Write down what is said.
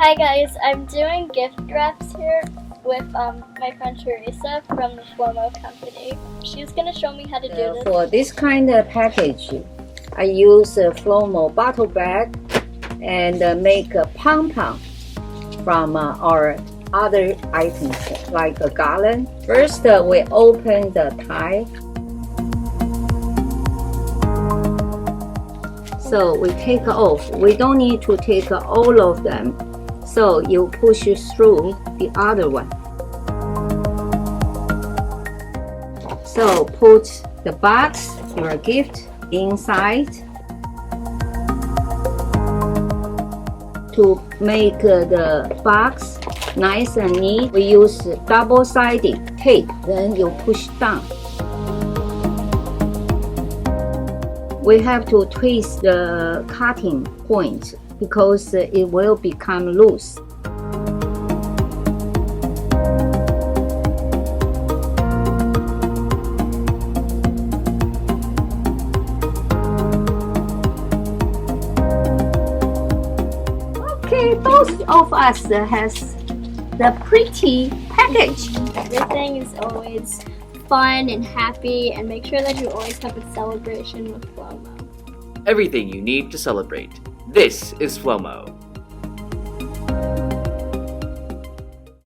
Hi guys, I'm doing gift wraps here with my friend Theresa from the FLOMO company. She's going to show me how to do this. For this kind of package, I use a FLOMO bottle bag and make a pompom from our other items like a garland. First, we open the tie. So we take off. We don't need to take all of them. So you push through the other one. So put the box, your gift, inside. To make the box nice and neat, we use double-sided tape. Then you push down. We have to twist the cutting point because it will become loose. Okay, both of us has the pretty package. Everything is always fun and happy, and make sure that you always have a celebration with FLOMO. Everything you need to celebrate. This is FLOMO.